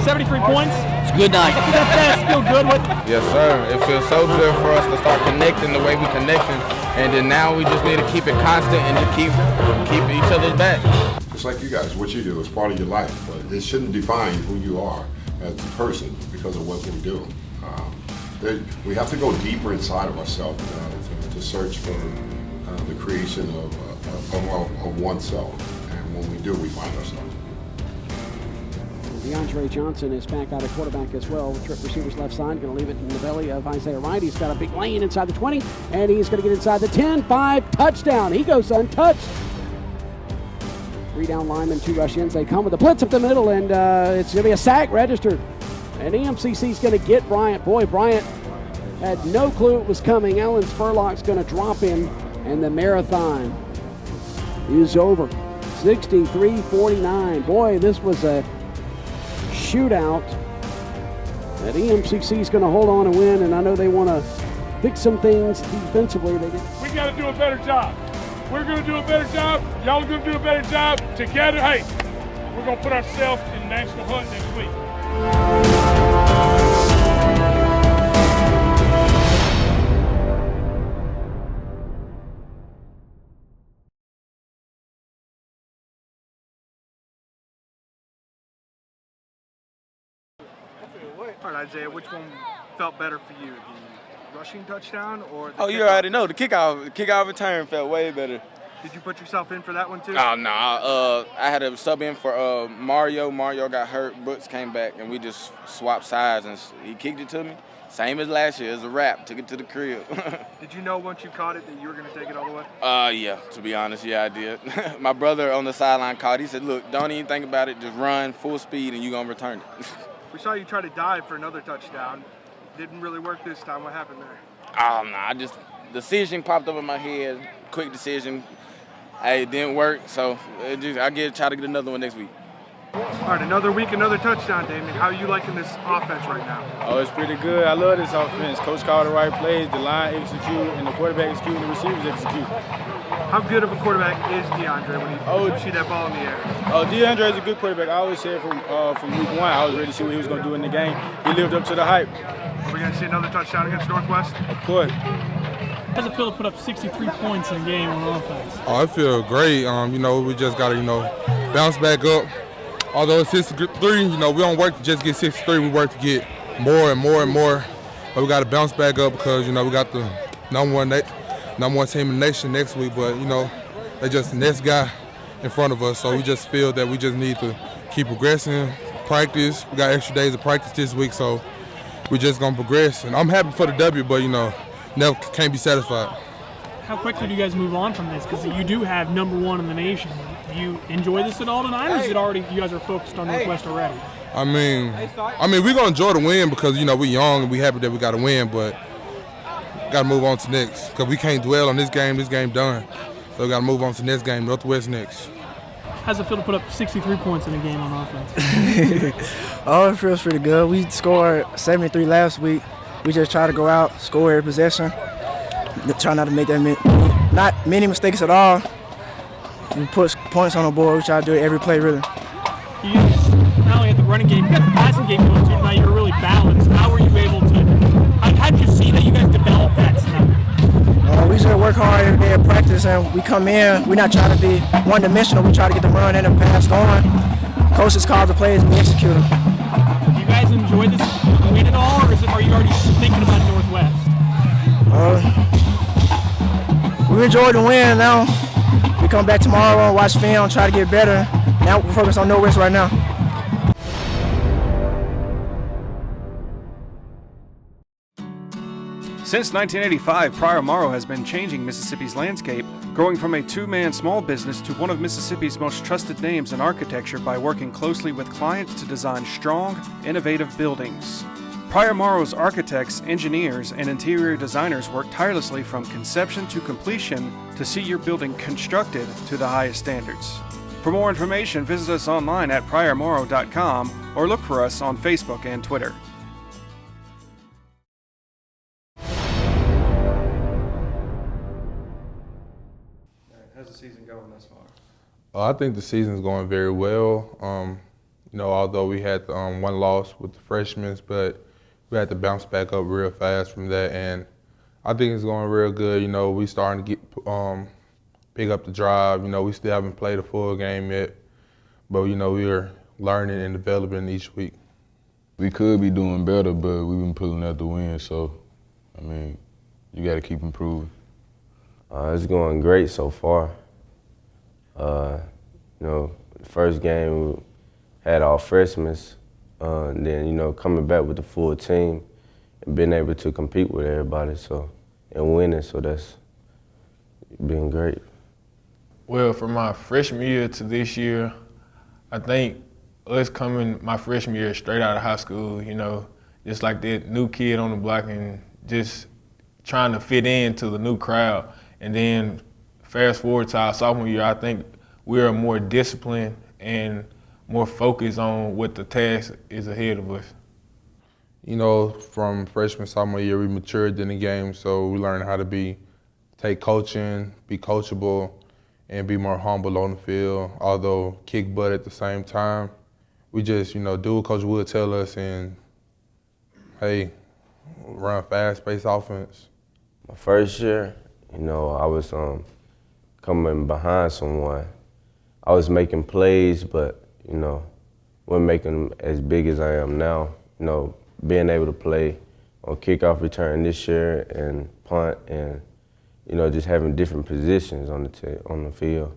73 points. It's a good night. Did that pass feel good? Yes, sir. It feels so good for us to start connecting the way we connecting, and then now we just need to keep it constant and to keep each other's back. It's like you guys, what you do is part of your life, but it shouldn't define who you are as a person because of what we do. We have to go deeper inside of ourselves to search for the creation of oneself, and when we do, we find ourselves. DeAndre Johnson is back out at quarterback as well. Trip receiver's left side, going to leave it in the belly of Isaiah Wright. He's got a big lane inside the 20, and he's going to get inside the 10, 5, touchdown. He goes untouched. 3 down linemen, 2 rush ins. They come with a blitz up the middle, and it's going to be a sack registered. And EMCC is going to get Bryant. Boy, Bryant had no clue it was coming. Alan Spurlock's going to drop him, and the marathon is over. 63-49. Boy, this was a shootout that EMCC is going to hold on and win, and I know they want to fix some things defensively. We got to do a better job. We're going to do a better job. Y'all are going to do a better job. Together, hey, we're going to put ourselves in the national hunt next week. All right, Isaiah, which one felt better for you, the rushing touchdown or the you already know. The kickoff return felt way better. Did you put yourself in for that one, too? Oh, no. I had a sub in for Mario. Mario got hurt. Brooks came back, and we just swapped sides, and he kicked it to me. Same as last year. It was a wrap. Took it to the crib. Did you know once you caught it that you were going to take it all the way? Yeah. To be honest, yeah, I did. My brother on the sideline caught it. He said, look, don't even think about it. Just run full speed, and you're going to return it. We saw you try to dive for another touchdown. Didn't really work this time. What happened there? Oh, no. Decision popped up in my head. Quick decision. Hey, it didn't work, so try to get another one next week. All right, another week, another touchdown, Damien. How are you liking this offense right now? Oh, it's pretty good. I love this offense. Coach called the right plays, the line execute, and the quarterback execute, and the receivers execute. How good of a quarterback is DeAndre when you see that ball in the air? Oh, DeAndre is a good quarterback. I always said from week 1, I was ready to see what he was going to do in the game. He lived up to the hype. Are we going to see another touchdown against Northwest? Of course. How does it feel to put up 63 points in a game on offense? Oh, I feel great. We just got to, bounce back up. Although it's 63, we don't work to just get 63. We work to get more and more and more. But we got to bounce back up because, we got the number one team in the nation next week. But, they just the next guy in front of us. So we just feel that we just need to keep progressing, practice. We got extra days of practice this week, so we're just going to progress. And I'm happy for the W, but, never can't be satisfied. How quickly do you guys move on from this? Because you do have number 1 in the nation. Do you enjoy this at all tonight, or is it already you guys are focused on Northwest already? I mean, we're gonna enjoy the win because we're young and we happy that we got to win, but got to move on to next because we can't dwell on this game. This game done, so we got to move on to the next game. Northwest next. How's it feel to put up 63 points in a game on offense? Oh, it feels pretty good. We scored 73 last week. We just try to go out, score every possession. Try not to make not many mistakes at all. We put points on the board. We try to do it every play, really. You guys not only had the running game, you got the passing game going too. Now you're really balanced. How were you able to? How did you see that you guys develop that stuff? We just work hard every day at practice, and we come in. We're not trying to be one-dimensional. We try to get the run and the pass going. Coaches call the plays, and we execute them. Do you guys enjoy this win at all, or are you already thinking about Northwest? We enjoy the win now. We come back tomorrow and watch film, try to get better. Now we're focused on Northwest right now. Since 1985, Prior Morrow has been changing Mississippi's landscape, growing from a two-man small business to one of Mississippi's most trusted names in architecture by working closely with clients to design strong, innovative buildings. Prior Morrow's architects, engineers, and interior designers work tirelessly from conception to completion to see your building constructed to the highest standards. For more information, visit us online at priormorrow.com or look for us on Facebook and Twitter. How's the season going thus far? I think the season's going very well. You know, although we had one loss with the freshmen, but we had to bounce back up real fast from that, and I think it's going real good. You know, we starting to get pick up the drive. You know, we still haven't played a full game yet, but you know, we're learning and developing each week. We could be doing better, but we've been pulling out the win, so, I mean, you got to keep improving. It's going great so far. You know, the first game we had all freshmen, and then, you know, coming back with the full team and being able to compete with everybody, so, and winning, so that's been great. Well, from my freshman year to this year, I think us coming my freshman year straight out of high school, you know, just like that new kid on the block and just trying to fit into the new crowd. And then fast forward to our sophomore year, I think we're more disciplined and more focused on what the task is ahead of us. You know, from freshman, sophomore year, we matured in the game, so we learned how to take coaching, be coachable, and be more humble on the field, although kick butt at the same time. We just, you know, do what Coach Wood tell us and, hey, run fast-paced offense. My first year, you know, I was coming behind someone. I was making plays, but, you know, wasn't making them as big as I am now. You know, being able to play on kickoff return this year and punt and, you know, just having different positions on the field.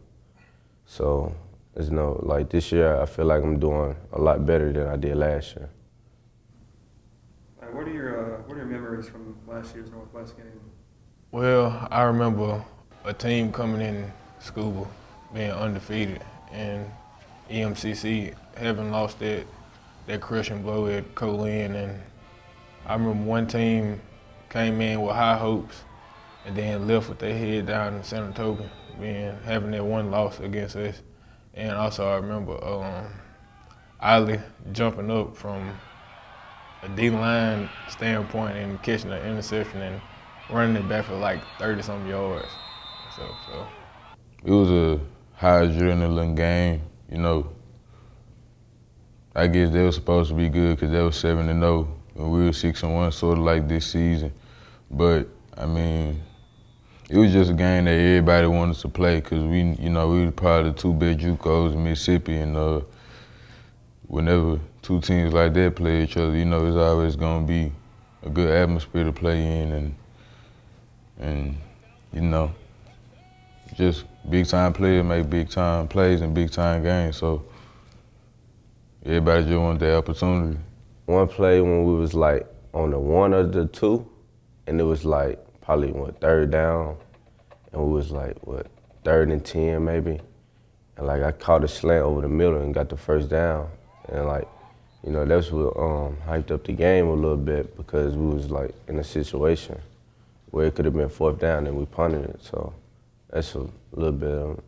So, you know, like this year, I feel like I'm doing a lot better than I did last year. What are your memories from last year's Northwest game? Well, I remember a team coming in Scooba being undefeated and EMCC having lost that crushing blow at Colin, and I remember one team came in with high hopes and then left with their head down in San Antonio, having that one loss against us. And also I remember Ollie jumping up from a D-line standpoint and catching an interception and running it back for like 30-something yards. So. It was a high adrenaline game, you know. I guess they were supposed to be good because they were 7-0 and we were 6-1, sort of like this season. But I mean, it was just a game that everybody wanted to play because we were probably the two best JUCOs in Mississippi, and whenever two teams like that play each other, you know, it's always gonna be a good atmosphere to play in, and you know, just big time players make big time plays and big time games. So everybody just wanted that opportunity. One play when we was like on the 1 or the 2, and it was like probably third down, and we was like 3rd and 10 maybe, and like I caught a slant over the middle and got the first down, and like, you know, that's what hyped up the game a little bit because we was like in a situation where it could have been 4th down and we punted it, so that's a little bit of it.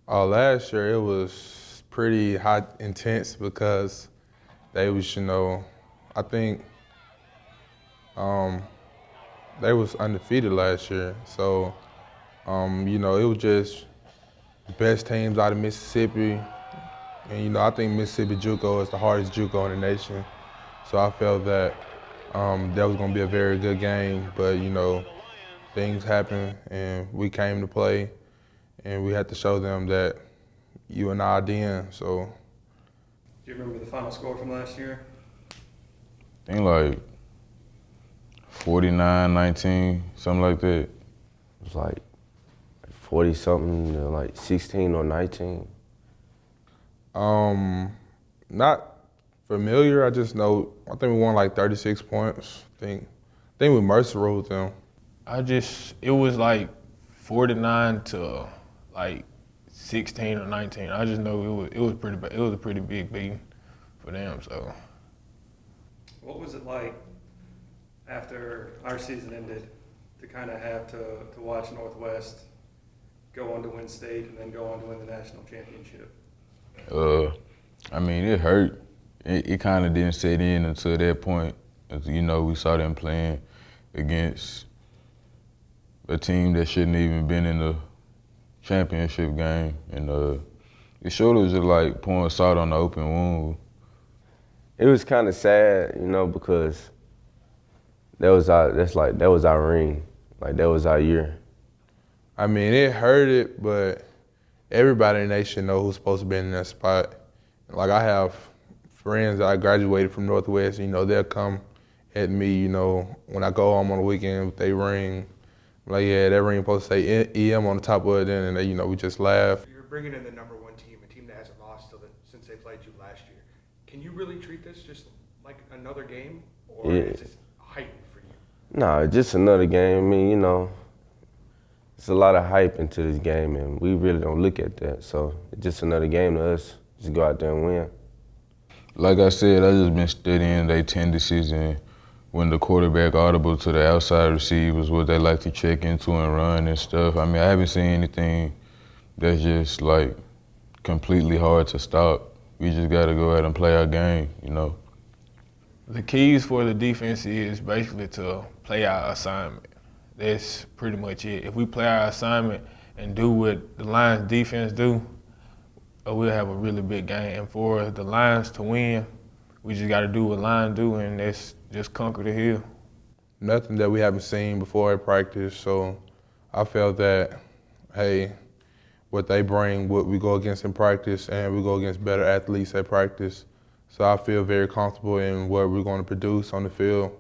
Last year it was pretty hot, intense because they was, you know, I think they was undefeated last year. So, you know, it was just the best teams out of Mississippi. And, you know, I think Mississippi JUCO is the hardest JUCO in the nation. So I felt that that was going to be a very good game. But, you know, things happened and we came to play and we had to show them that you and I are in. So. Do you remember the final score from last year? I think like 49-19, something like that. It was like 40-something to like 16 or 19. Not familiar. I just know. I think we won like 36 points. I think we Mercer ruled them. It was like 49 to like 16 or 19. I just know it was pretty bad. It was a pretty big beating for them. So. What was it like after our season ended to kind of have to watch Northwest go on to win state and then go on to win the national championship? I mean, it hurt. It kind of didn't set in until that point. You know, we saw them playing against a team that shouldn't even been in the championship game, and it sort of was just like pouring salt on the open wound. It was kind of sad, you know, because that was our ring, like that was our year. I mean, it hurted, but everybody in the nation know who's supposed to be in that spot. Like I have friends that I graduated from Northwest, you know, they'll come at me, you know, when I go home on the weekend with their ring. Like, yeah, that ring supposed to say EM on the top of it, and they, you know, we just laugh. You're bringing in the #1 team, a team that hasn't lost since they played you last year. Can you really treat this just like another game, or is this heightened for you? No, just another game. I mean, you know, it's a lot of hype into this game, and we really don't look at that. So it's just another game to us. Just go out there and win. Like I said, I just been studying their tendencies and when the quarterback audible to the outside receivers, what they like to check into and run and stuff. I mean, I haven't seen anything that's just like completely hard to stop. We just got to go out and play our game, you know. The keys for the defense is basically to play our assignment. That's pretty much it. If we play our assignment and do what the Lions defense do, we'll have a really big game. And for the Lions to win, we just got to do what Lions do, and that's just conquer the hill. Nothing that we haven't seen before at practice, so I felt that, hey, what they bring, what we go against in practice, and we go against better athletes at practice. So I feel very comfortable in what we're going to produce on the field.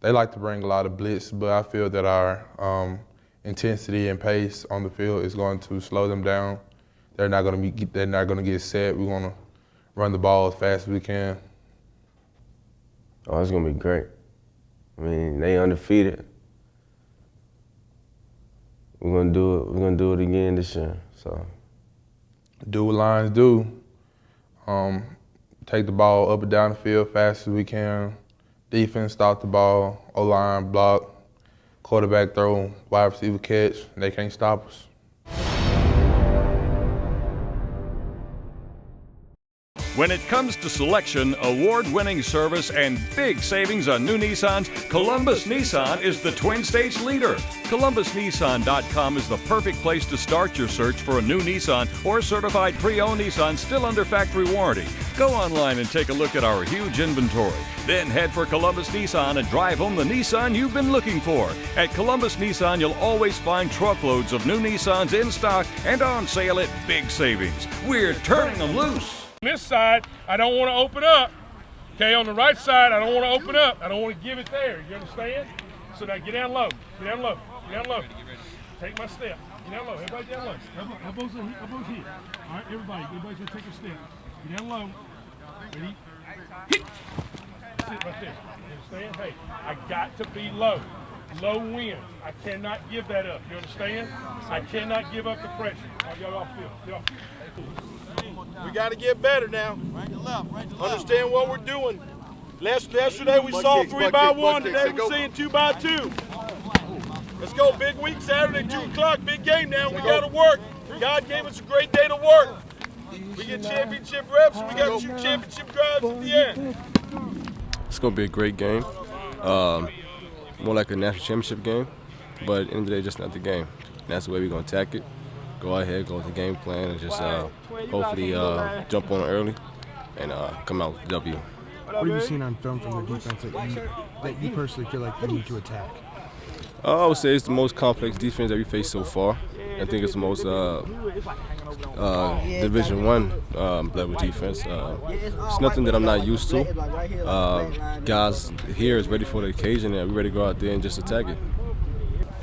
They like to bring a lot of blitz, but I feel that our intensity and pace on the field is going to slow them down. They're not going to get set. We're going to run the ball as fast as we can. Oh, it's gonna be great. I mean, they undefeated. We're gonna do it. We're gonna do it again this year. So, do what Lions do. Take the ball up and down the field fast as we can. Defense stop the ball. O-line block. Quarterback throw. Wide receiver catch. They can't stop us. When it comes to selection, award-winning service, and big savings on new Nissans, Columbus Nissan is the Twin States leader. ColumbusNissan.com is the perfect place to start your search for a new Nissan or certified pre-owned Nissan still under factory warranty. Go online and take a look at our huge inventory. Then head for Columbus Nissan and drive home the Nissan you've been looking for. At Columbus Nissan, you'll always find truckloads of new Nissans in stock and on sale at big savings. We're turning them loose. On this side, I don't want to open up. Okay, on the right side, I don't want to open up. I don't want to give it there. You understand? So now get down low. Get down low. Get down low. Take my step. Get down low. Everybody down low. Elbows here. All right, everybody's going to take a step. Get down low. Ready? Hit. That's it right there. You understand? Hey, I got to be low. Low wind. I cannot give that up. You understand? I cannot give up the pressure. All right, y'all off field. Get off field. We got to get better now. Understand what we're doing. Yesterday we saw 3x1. Today we're seeing 2x2. Let's go. Big week Saturday, 2 o'clock. Big game now. We got to work. God gave us a great day to work. We get championship reps. We got 2 championship drives at the end. It's going to be a great game. More like a national championship game. But at the end of the day, just not the game. And that's the way we're going to attack it. Go ahead, go with the game plan, and just hopefully jump on it early and come out with a W. What have you seen on film from the defense that you personally feel like you need to attack? I would say it's the most complex defense that we faced so far. I think it's the most Division I level defense. It's nothing that I'm not used to. Guys here is ready for the occasion, and we're ready to go out there and just attack it.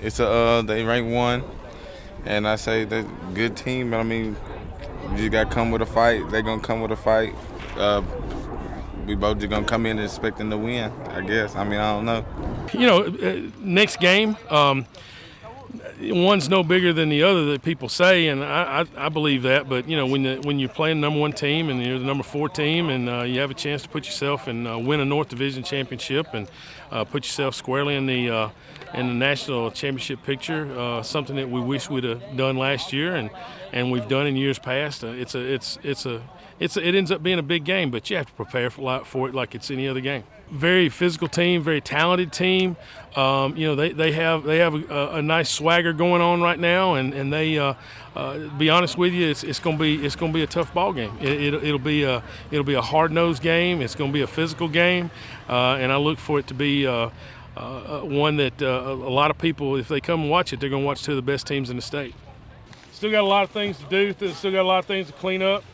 It's they rank 1. And I say they're a good team, but I mean, you just got to come with a fight. They're going to come with a fight. We both just going to come in expecting to win, I guess. I mean, I don't know. You know, next game, one's no bigger than the other that people say, and I believe that. But, you know, when you're playing the #1 team and you're the #4 team and you have a chance to put yourself and win a North Division championship and put yourself squarely in the national championship picture, something that we wish we'd have done last year and we've done in years past. It ends up being a big game, but you have to prepare for it like it's any other game. very physical team, very talented team. They have a nice swagger going on right now, and they be honest with you, it's going to be a tough ball game. It'll be a hard-nosed game. It's going to be a physical game, and I look for it to be one that a lot of people, if they come and watch it, they're going to watch two of the best teams in the state. Still got a lot of things to do. Still got a lot of things to clean up.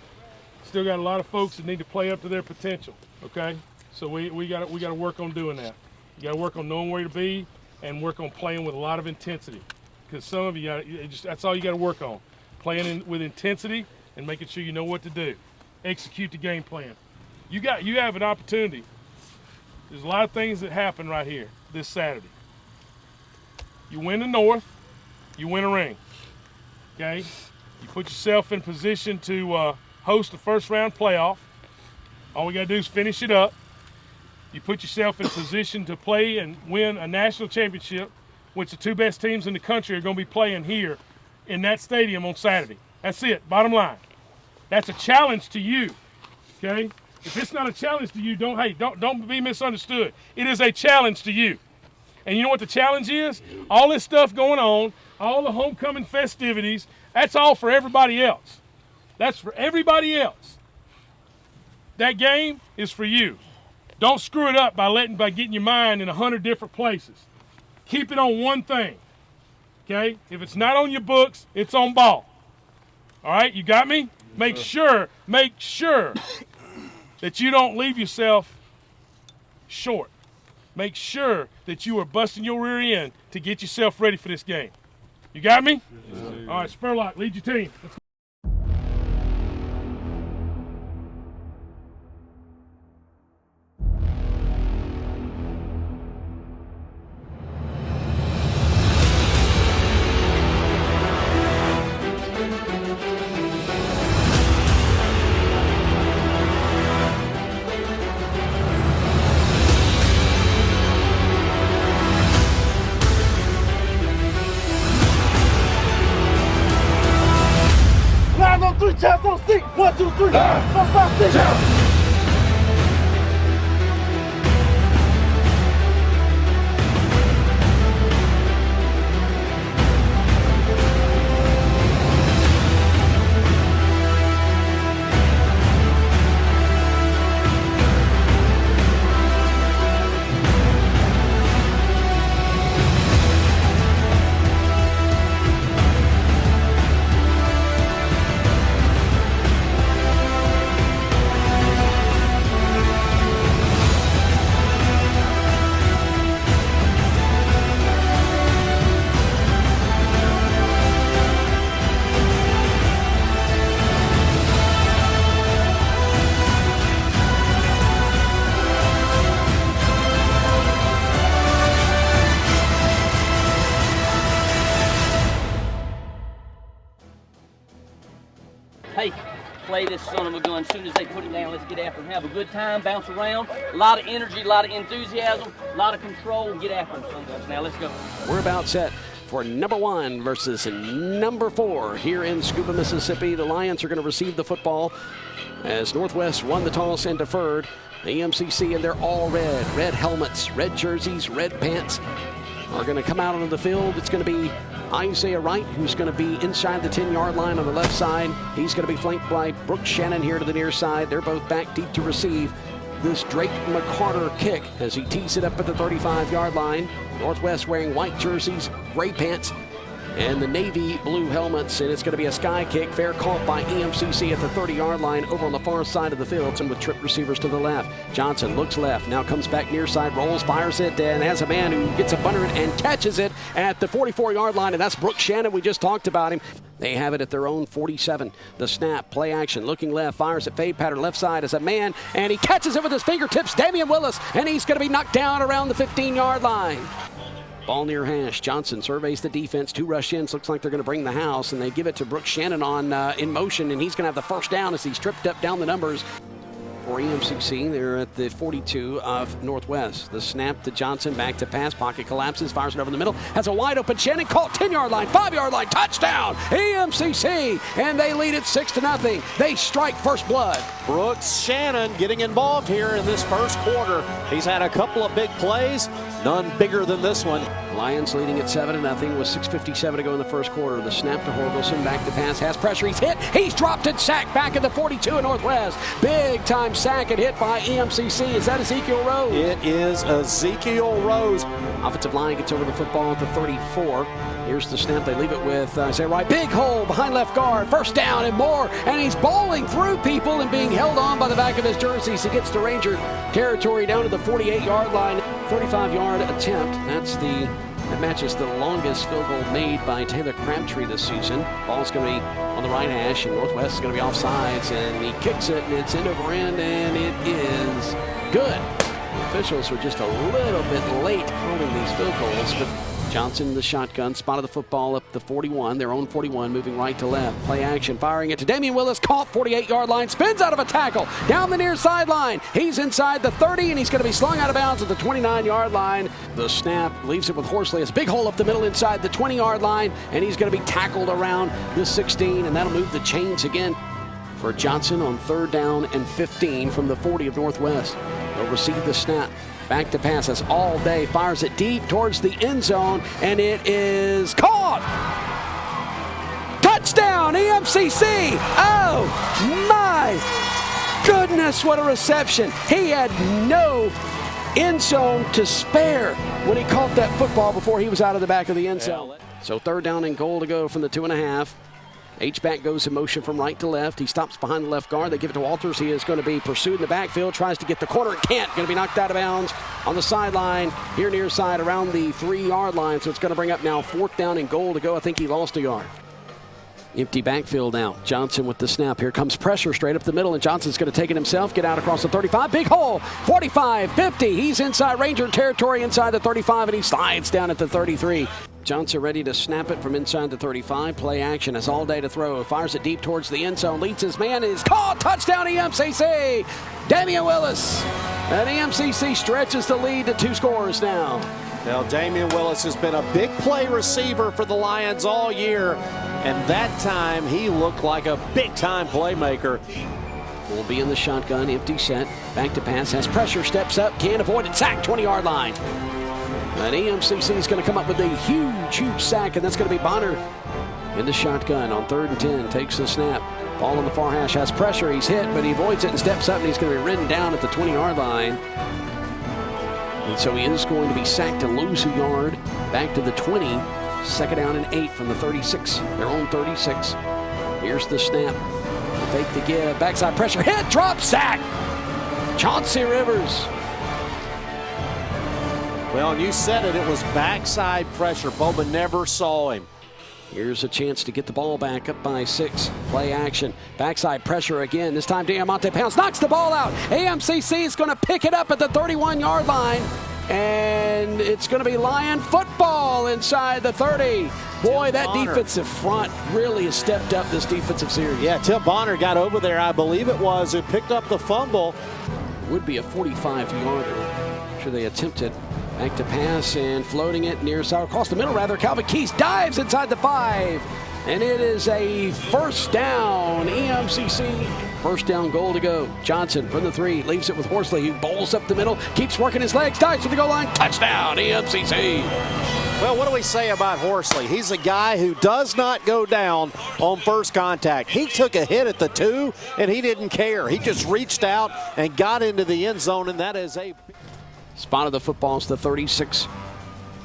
Still got a lot of folks that need to play up to their potential. Okay, so we got to work on doing that. You got to work on knowing where to be and work on playing with a lot of intensity. Because some of you, that's all you got to work on. Playing with intensity and making sure you know what to do. Execute the game plan. You have an opportunity. There's a lot of things that happen right here this Saturday. You win the North, you win a ring. Okay? You put yourself in position to host the first round playoff. All we got to do is finish it up. You put yourself in position to play and win a national championship, which the two best teams in the country are going to be playing here in that stadium on Saturday. That's it, bottom line. That's a challenge to you, okay? If it's not a challenge to you, don't be misunderstood. It is a challenge to you. And you know what the challenge is? All this stuff going on, all the homecoming festivities, that's all for everybody else. That's for everybody else. That game is for you. Don't screw it up by getting your mind in 100 different places. Keep it on one thing, okay? If it's not on your books, it's on ball. All right, you got me? Make sure that you don't leave yourself short. Make sure that you are busting your rear end to get yourself ready for this game. You got me? Yes, all right, Spurlock, lead your team. Let's go. Chaps on stick. 1, 2, 3, 4, 5, 6. Hey, play this son of a gun. As soon as they put it down, let's get after him. Have a good time, bounce around. A lot of energy, a lot of enthusiasm, a lot of control. Get after them, son guns. Now let's go. We're about set for number 1 versus number 4 here in Scooba, Mississippi. The Lions are going to receive the football as Northwest won the toss and deferred. The EMCC, and they're all red. Red helmets, red jerseys, red pants are going to come out onto the field. It's going to be Isaiah Wright, who's going to be inside the 10-yard line on the left side. He's going to be flanked by Brooks Shannon here to the near side. They're both back deep to receive this Drake McCarter kick as he tees it up at the 35-yard line. Northwest wearing white jerseys, gray pants, and the navy blue helmets, and it's going to be a sky kick. Fair caught by EMCC at the 30-yard line over on the far side of the field, and with trip receivers to the left. Johnson looks left, now comes back near side, rolls, fires it, and has a man who gets up under it and catches it at the 44-yard line, and that's Brooks Shannon. We just talked about him. They have it at their own 47. The snap, play action, looking left, fires it, fade pattern left side as a man, and he catches it with his fingertips, Damian Willis, and he's going to be knocked down around the 15-yard line. Ball near hash. Johnson surveys the defense. 2 rush ins. Looks like they're going to bring the house, and they give it to Brooks Shannon on in motion, and he's going to have the first down as he's tripped up down the numbers. for EMCC. They're at the 42 of Northwest. The snap to Johnson, back to pass, pocket collapses, fires it over the middle, has a wide open Shannon, caught 10-yard line, 5-yard line, touchdown, EMCC, and they lead it 6-0. They strike first blood. Brooks Shannon getting involved here in this first quarter. He's had a couple of big plays, none bigger than this one. Lions leading at 7-0 with 6:57 to go in the first quarter. The snap to Horgelson, back to pass, has pressure, he's hit, he's dropped and sacked back at the 42 of Northwest. Big time sack and hit by EMCC. Is that Ezekiel Rose? It is Ezekiel Rose. Offensive line gets over the football at the 34. Here's the snap. They leave it with Isaiah Wright. Big hole behind left guard. First down and more. And he's bowling through people and being held on by the back of his jersey. So he gets to Ranger territory down to the 48-yard line. 35-yard attempt. That matches the longest field goal made by Taylor Crabtree this season. Ball's going to be on the right hash, and Northwest is going to be offsides, and he kicks it, and it's end over end, and it is good. The officials were just a little bit late calling these field goals, but Johnson, the shotgun, spotted the football up the 41, their own 41, moving right to left. Play action, firing it to Damian Willis, caught 48-yard line, spins out of a tackle, down the near sideline. He's inside the 30, and he's going to be slung out of bounds at the 29-yard line. The snap leaves it with Horsley. It's a big hole up the middle inside the 20-yard line, and he's going to be tackled around the 16, and that'll move the chains again for Johnson on 3rd down and 15 from the 40 of Northwest. They'll receive the snap. Back to pass as all day, fires it deep towards the end zone, and it is caught! Touchdown, EMCC! Oh, my goodness, what a reception. He had no end zone to spare when he caught that football before he was out of the back of the end zone. So 3rd down and goal to go from the 2.5. H-back goes in motion from right to left. He stops behind the left guard. They give it to Walters. He is going to be pursued in the backfield. Tries to get the corner and can't. Going to be knocked out of bounds on the sideline here near side around the 3-yard line. So it's going to bring up now 4th down and goal to go. I think he lost a yard. Empty backfield now. Johnson with the snap. Here comes pressure straight up the middle, and Johnson's going to take it himself. Get out across the 35. Big hole. 45, 50. He's inside Ranger territory inside the 35, and he slides down at the 33. Johnson ready to snap it from inside the 35. Play action has all day to throw. Fires it deep towards the end zone. Leads his man. Is called. Touchdown EMCC. Damian Willis. And EMCC stretches the lead to 2 scores now. Now, Damian Willis has been a big play receiver for the Lions all year, and that time he looked like a big-time playmaker. Will be in the shotgun, empty set, back to pass, has pressure, steps up, can't avoid it, sack, 20-yard line. And EMCC is going to come up with a huge sack, and that's going to be Bonner in the shotgun on 3rd and 10, takes the snap. Ball on the far hash, has pressure, he's hit, but he avoids it and steps up, and he's going to be ridden down at the 20-yard line. And so he is going to be sacked and lose a yard back to the 20. 2nd down and 8 from the 36, their own 36. Here's the snap. Take the give, backside pressure, hit, drop, sack. Chauncey Rivers. Well, and you said it was backside pressure. Boba never saw him. Here's a chance to get the ball back up by 6. Play action. Backside pressure again. This time Diamante Pounds knocks the ball out. EMCC is going to pick it up at the 31-yard line. And it's going to be Lion football inside the 30. Boy, that defensive front really has stepped up this defensive series. Yeah, Tim Bonner got over there, I believe it was, and picked up the fumble. Would be a 45-yarder. Sure, they attempted. Back to pass and floating it near side across the middle rather. Calvin Keys dives inside the 5. And it is a 1st down. EMCC. 1st down goal to go. Johnson from the 3 leaves it with Horsley. He bowls up the middle, keeps working his legs, dives to the goal line. Touchdown, EMCC. Well, what do we say about Horsley? He's a guy who does not go down on first contact. He took a hit at the 2, and he didn't care. He just reached out and got into the end zone, and that is a... Spotted the footballs, the 36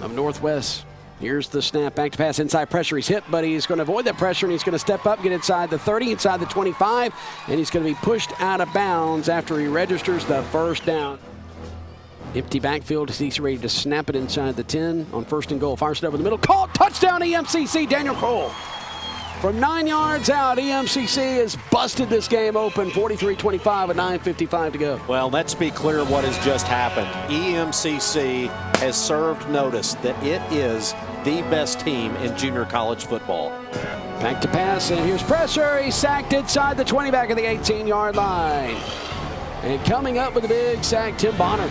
of Northwest. Here's the snap, back to pass, inside pressure. He's hit, but he's going to avoid that pressure, and he's going to step up, get inside the 30, inside the 25, and he's going to be pushed out of bounds after he registers the 1st down. Empty backfield, he's ready to snap it inside the 10 on 1st and goal. Fires it over the middle, caught, touchdown EMCC, Daniel Cole. From 9 yards out, EMCC has busted this game open, 43-25 with 9:55 to go. Well, let's be clear what has just happened. EMCC has served notice that it is the best team in junior college football. Back to pass, and here's pressure. He's sacked inside the 20, back of the 18-yard line. And coming up with a big sack, Tim Bonner.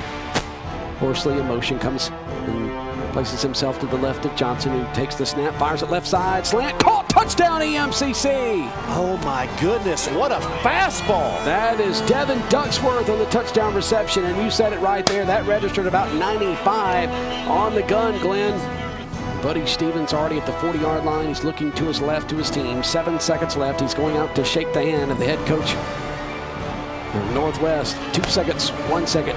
Horsley in motion comes and places himself to the left of Johnson, who takes the snap, fires it left side, slant, caught, touchdown EMCC. Oh my goodness, what a fastball. That is Devin Ducksworth on the touchdown reception, and you said it right there. That registered about 95 on the gun, Glenn. Buddy Stevens already at the 40-yard line. He's looking to his left to his team. 7 seconds left. He's going out to shake the hand of the head coach of Northwest. 2 seconds, 1 second.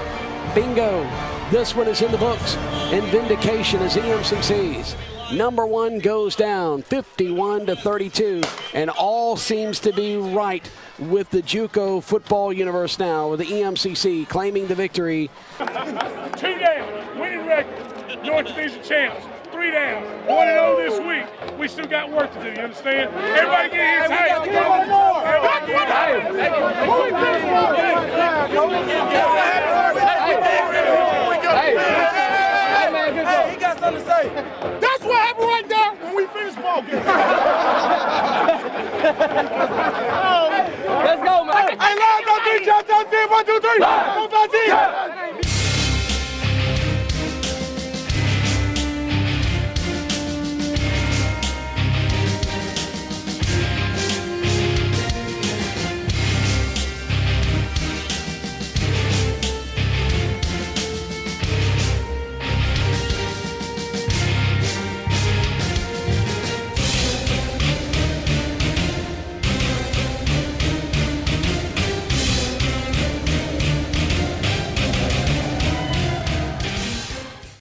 Bingo. This one is in the books. And vindication is EMCC's. Number one goes down 51-32, and all seems to be right with the JUCO football universe now, with the EMCC claiming the victory. 2 down, winning record, North Division champs. 3 down, 1-0 this week. We still got work to do, you understand? Everybody get his hand. Hey, he got something to say. That's what happened right there when we finished ball game. Let's go, man. Hey, lines on 3, jump on 1, 2, 3. 1, 5, 6.